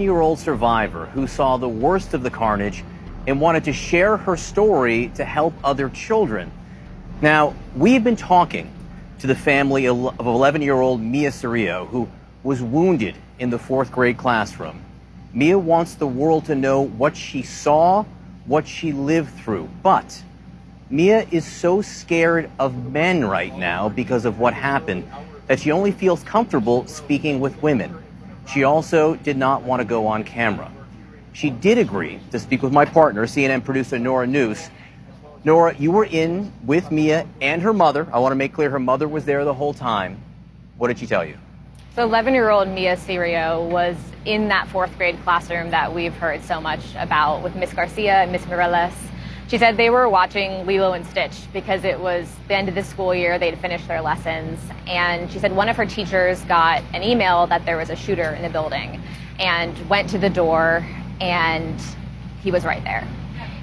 Year-old survivor who saw the worst of the carnage and wanted to share her story to help other children. Now, we've been talking to the family of 11-year-old Mia Cirio, who was wounded in the 4th grade classroom. Mia wants the world to know what she saw, what she lived through. But Mia is so scared of men right now because of what happened that she only feels comfortable speaking with women. She also did not want to go on camera. She did agree to speak with my partner, CNN producer Nora Noose. Nora, you were in with Mia and her mother. I want to make clear her mother was there the whole time. What did she tell you? So 11-year-old Mia Cirio was in that 4th grade classroom that we've heard so much about with Miss Garcia and Miss Mireles. She said they were watching Lilo and Stitch because it was the end of the school year, they'd finished their lessons, and she said one of her teachers got an email that there was a shooter in the building and went to the door and he was right there.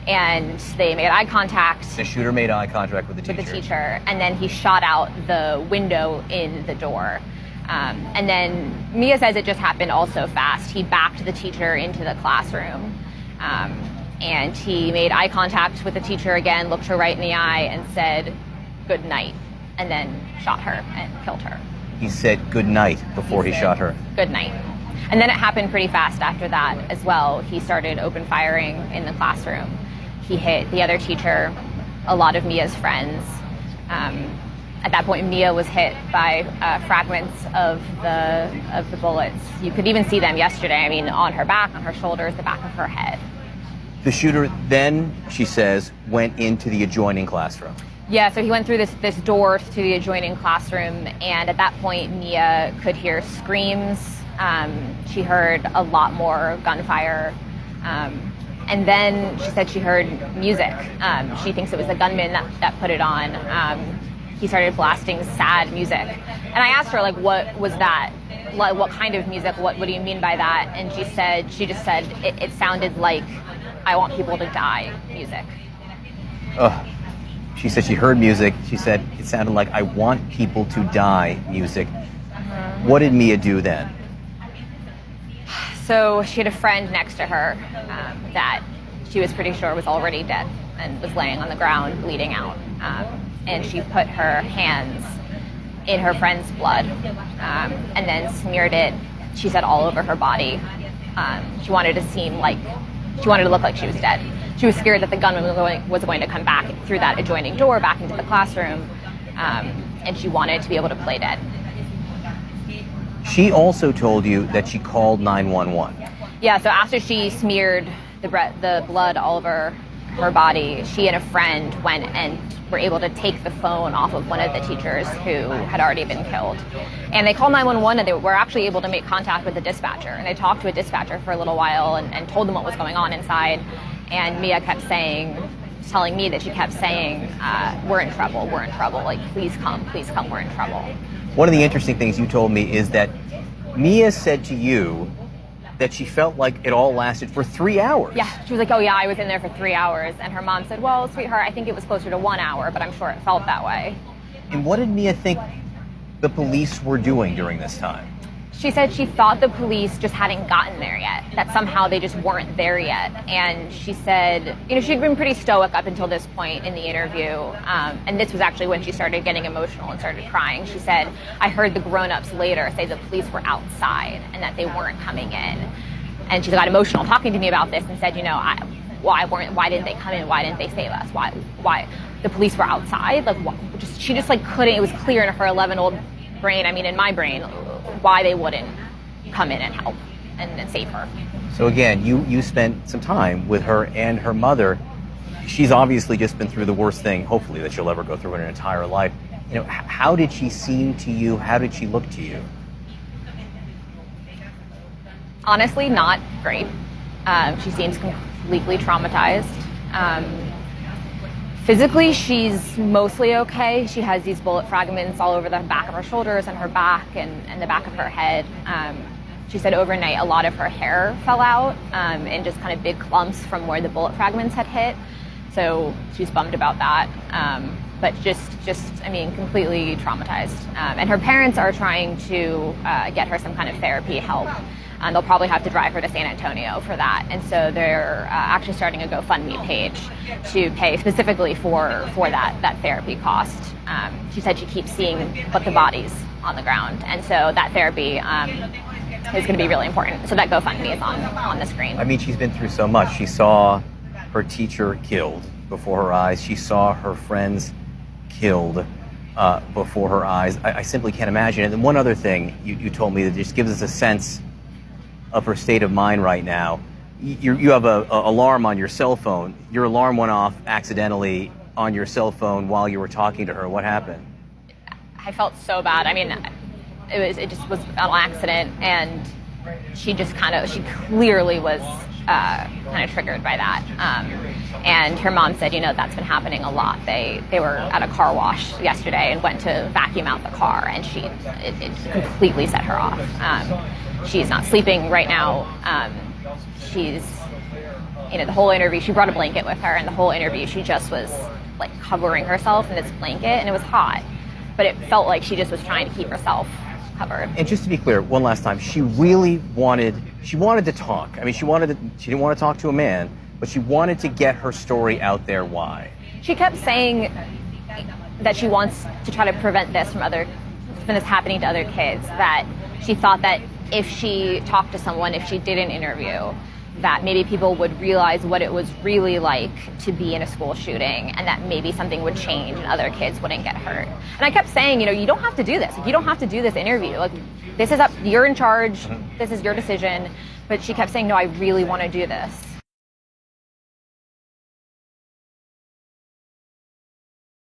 And they made eye contact. The shooter made eye contact with the teacher. With the teacher, and then he shot out the window in the door. And then Mia says it just happened all so fast. He backed the teacher into the classroom. And he made eye contact with the teacher again, looked her right in the eye and said, "Good night," and then shot her and killed her. He said good night before he shot her. Good night. And then it happened pretty fast after that as well. He started open firing in the classroom. He hit the other teacher, a lot of Mia's friends. At that point, Mia was hit by fragments of the bullets. You could even see them yesterday. I mean, on her back, on her shoulders, the back of her head. The shooter then, she says, went into the adjoining classroom. Yeah, so he went through this door to the adjoining classroom, and at that point, Mia could hear screams. She heard a lot more gunfire. And then she said she heard music. She thinks it was the gunman that put it on. He started blasting sad music. And I asked her, like, what was that? Like, what kind of music? What do you mean by that? And she just said, it sounded like "I want people to die" music. She said she heard music. She said it sounded like "I want people to die" music. What did Mia do then? So she had a friend next to her that she was pretty sure was already dead and was laying on the ground bleeding out. And she put her hands in her friend's blood and then smeared it, she said, all over her body. She wanted to look like she was dead. She was scared that the gunman was going to come back through that adjoining door back into the classroom, and she wanted to be able to play dead. She also told you that she called 911. Yeah, so after she smeared the blood all over her body, she and a friend went and were able to take the phone off of one of the teachers who had already been killed. And they called 911 and they were actually able to make contact with the dispatcher. And they talked to a dispatcher for a little while and told them what was going on inside. And Mia kept telling me that she kept saying, we're in trouble, like, please come, we're in trouble. One of the interesting things you told me is that Mia said to you that she felt like it all lasted for 3 hours. Yeah, she was like, oh yeah, I was in there for 3 hours. And her mom said, well, sweetheart, I think it was closer to 1 hour, but I'm sure it felt that way. And what did Mia think the police were doing during this time? She said she thought the police just hadn't gotten there yet, that somehow they just weren't there yet. And she said, she'd been pretty stoic up until this point in the interview. And this was actually when she started getting emotional and started crying. She said, I heard the grown-ups later say the police were outside and that they weren't coming in. And she got emotional talking to me about this and said, why didn't they come in? Why didn't they save us? Why the police were outside? Like, she just couldn't, it was clear in her 11-year-old brain, in my brain, why they wouldn't come in and help and save her. So again, you spent some time with her and her mother. She's obviously just been through the worst thing, hopefully, that she'll ever go through in her entire life. How did she seem to you? How did she look to you? Honestly, not great. She seems completely traumatized. Physically, she's mostly okay. She has these bullet fragments all over the back of her shoulders and her back and the back of her head. She said overnight a lot of her hair fell out in just kind of big clumps from where the bullet fragments had hit. So she's bummed about that. But just completely traumatized. And her parents are trying to get her some kind of therapy help. They'll probably have to drive her to San Antonio for that. And so they're actually starting a GoFundMe page to pay specifically for that therapy cost. She said she keeps seeing but the bodies on the ground. And so that therapy is going to be really important. So that GoFundMe is on the screen. I mean, she's been through so much. She saw her teacher killed before her eyes. She saw her friends killed before her eyes. I simply can't imagine. And then one other thing you told me that just gives us a sense of her state of mind right now. You have an alarm on your cell phone. Your alarm went off accidentally on your cell phone while you were talking to her. What happened? I felt so bad. I mean, it just was an accident, and she clearly was kind of triggered by that. And her mom said, that's been happening a lot. They were at a car wash yesterday and went to vacuum out the car, and it completely set her off. She's not sleeping right now. She's, the whole interview, she brought a blanket with her, and the whole interview she just was like covering herself in this blanket, and it was hot, but it felt like she just was trying to keep herself covered. And just to be clear, one last time, she really wanted to talk. I mean, she didn't want to talk to a man, but she wanted to get her story out there. Why? She kept saying that she wants to try to prevent this from this happening to other kids, that she thought that if she talked to someone, if she did an interview, that maybe people would realize what it was really like to be in a school shooting, and that maybe something would change and other kids wouldn't get hurt. And I kept saying, you don't have to do this. You don't have to do this interview. Like, this is up, you're in charge. This is your decision. But she kept saying, no, I really want to do this.